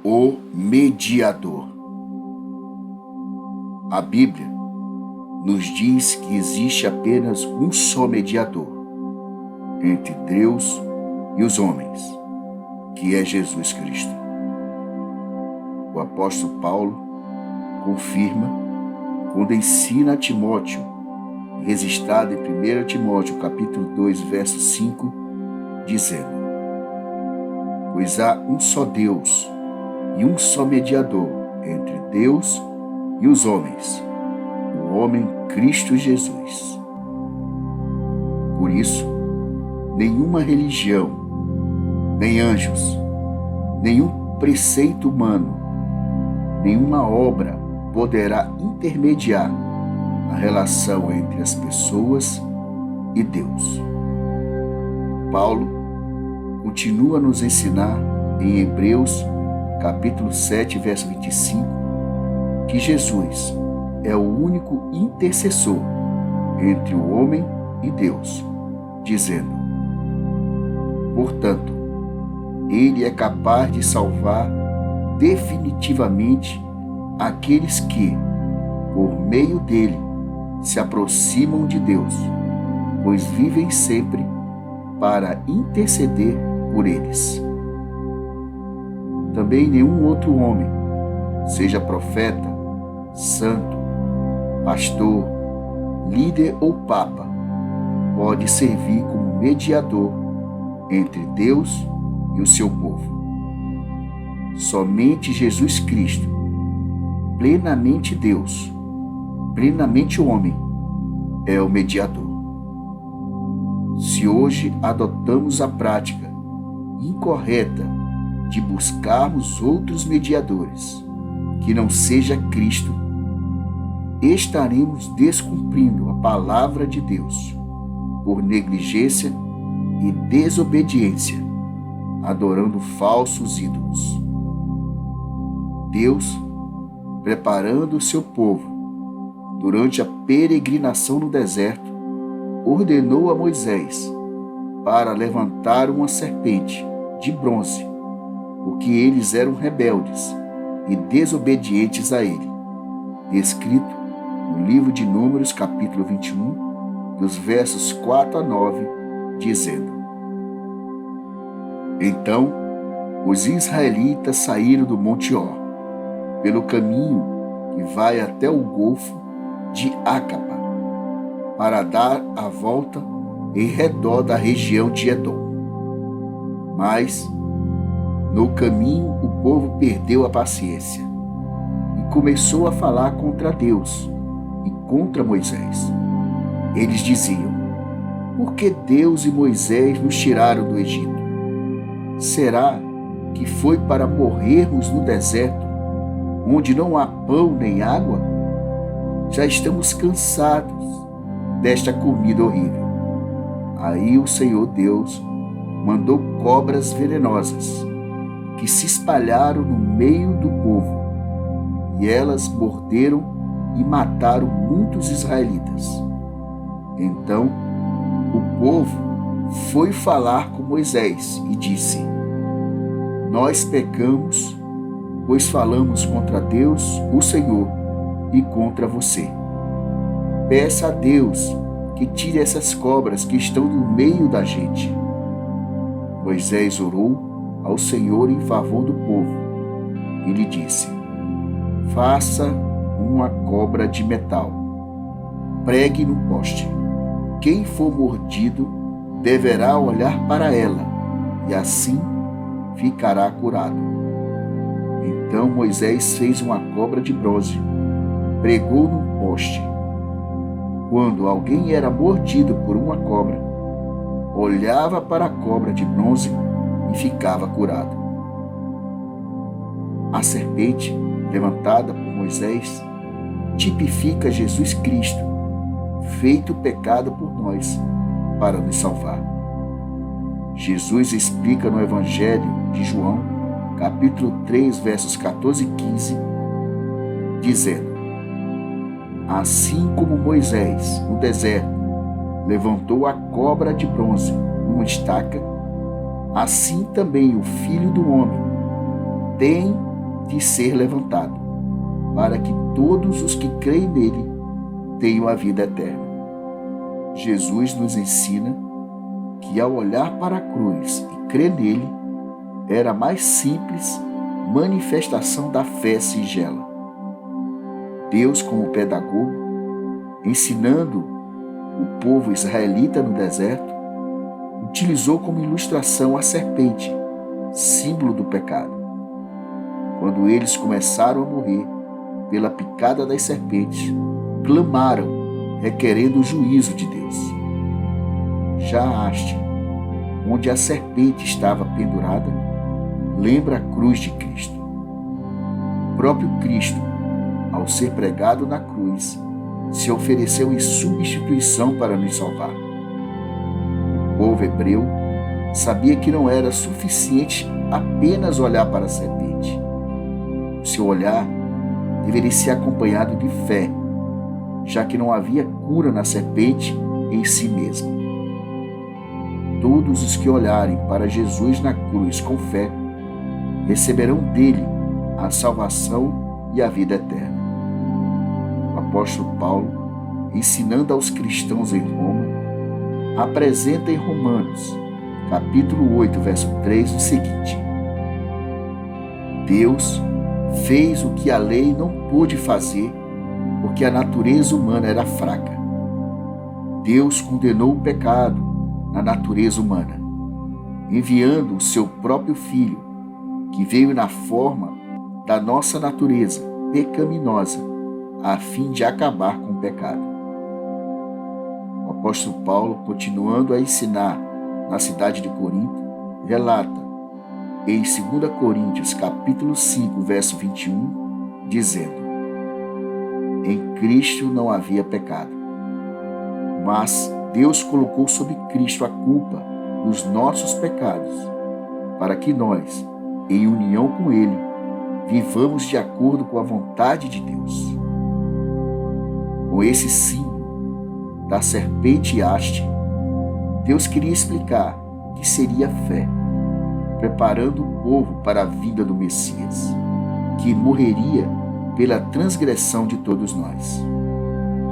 O mediador. A Bíblia nos diz que existe apenas um só mediador entre Deus e os homens, que é Jesus Cristo. O apóstolo Paulo confirma quando ensina a Timóteo, registrado em 1 Timóteo capítulo 2, verso 5, dizendo: pois há um só Deus e um só mediador entre Deus e os homens, o homem Cristo Jesus. Por isso, nenhuma religião, nem anjos, nenhum preceito humano, nenhuma obra poderá intermediar a relação entre as pessoas e Deus. Paulo continua a nos ensinar em Hebreus capítulo 7, verso 25, que Jesus é o único intercessor entre o homem e Deus, dizendo: portanto, ele é capaz de salvar definitivamente aqueles que, por meio dele, se aproximam de Deus, pois vivem sempre para interceder por eles. Também nenhum outro homem, seja profeta, santo, pastor, líder ou papa, pode servir como mediador entre Deus e o seu povo. Somente Jesus Cristo, plenamente Deus, plenamente homem, é o mediador. Se hoje adotamos a prática incorreta de buscarmos outros mediadores que não seja Cristo, estaremos descumprindo a palavra de Deus por negligência e desobediência, adorando falsos ídolos. Deus, preparando o seu povo durante a peregrinação no deserto, ordenou a Moisés para levantar uma serpente de bronze, porque eles eram rebeldes e desobedientes a ele, escrito no livro de Números, capítulo 21, dos versos 4 a 9, dizendo: então os israelitas saíram do Monte Hor, pelo caminho que vai até o Golfo de Acaba, para dar a volta em redor da região de Edom. Mas, no caminho, o povo perdeu a paciência e começou a falar contra Deus e contra Moisés. Eles diziam: por que Deus e Moisés nos tiraram do Egito? Será que foi para morrermos no deserto, onde não há pão nem água? Já estamos cansados desta comida horrível. Aí o Senhor Deus mandou cobras venenosas que se espalharam no meio do povo, e elas morderam e mataram muitos israelitas. Então o povo foi falar com Moisés e disse: nós pecamos, pois falamos contra Deus, o Senhor, e contra você. Peça a Deus que tire essas cobras que estão no meio da gente. Moisés orou ao Senhor em favor do povo e lhe disse: faça uma cobra de metal, pregue no poste. Quem for mordido deverá olhar para ela, e assim ficará curado. Então Moisés fez uma cobra de bronze, pregou no poste. Quando alguém era mordido por uma cobra, olhava para a cobra de bronze e ficava curado. A serpente, levantada por Moisés, tipifica Jesus Cristo, feito pecado por nós, para nos salvar. Jesus explica no Evangelho de João, capítulo 3, versos 14 e 15, dizendo: assim como Moisés, no deserto, levantou a cobra de bronze numa estaca, assim também o Filho do Homem tem de ser levantado, para que todos os que creem nele tenham a vida eterna. Jesus nos ensina que ao olhar para a cruz e crer nele, era a mais simples manifestação da fé singela. Deus, como pedagogo, ensinando o povo israelita no deserto, utilizou como ilustração a serpente, símbolo do pecado. Quando eles começaram a morrer pela picada das serpentes, clamaram, requerendo o juízo de Deus. Já a haste, onde a serpente estava pendurada, lembra a cruz de Cristo. O próprio Cristo, ao ser pregado na cruz, se ofereceu em substituição para nos salvar. O povo hebreu sabia que não era suficiente apenas olhar para a serpente. O seu olhar deveria ser acompanhado de fé, já que não havia cura na serpente em si mesma. Todos os que olharem para Jesus na cruz com fé receberão dele a salvação e a vida eterna. O apóstolo Paulo, ensinando aos cristãos em Roma, apresenta em Romanos, capítulo 8, verso 3, o seguinte: Deus fez o que a lei não pôde fazer, porque a natureza humana era fraca. Deus condenou o pecado na natureza humana, enviando o seu próprio Filho, que veio na forma da nossa natureza pecaminosa, a fim de acabar com o pecado. O apóstolo Paulo, continuando a ensinar na cidade de Corinto, relata em 2 Coríntios, capítulo 5, verso 21, dizendo: Em Cristo não havia pecado, mas Deus colocou sobre Cristo a culpa dos nossos pecados, para que nós, em união com Ele, vivamos de acordo com a vontade de Deus. Com esse símbolo da serpente e haste, Deus queria explicar o que seria fé, preparando o povo para a vinda do Messias, que morreria pela transgressão de todos nós.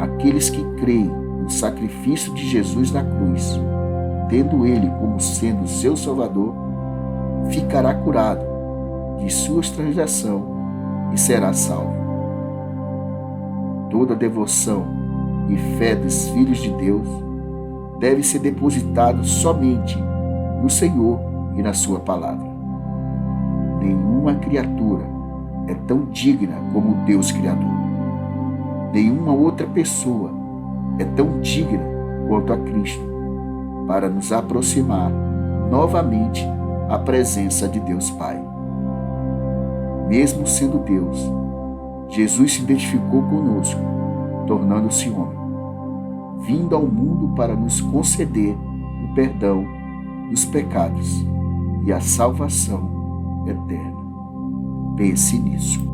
Aqueles que creem no sacrifício de Jesus na cruz, tendo Ele como sendo seu Salvador, ficará curado de sua transgressão e será salvo. Toda devoção e fé dos filhos de Deus deve ser depositado somente no Senhor e na sua palavra. Nenhuma criatura é tão digna como o Deus Criador. Nenhuma outra pessoa é tão digna quanto a Cristo para nos aproximar novamente à presença de Deus Pai. Mesmo sendo Deus, Jesus se identificou conosco, tornando-se homem, vindo ao mundo para nos conceder o perdão dos pecados e a salvação eterna. Pense nisso.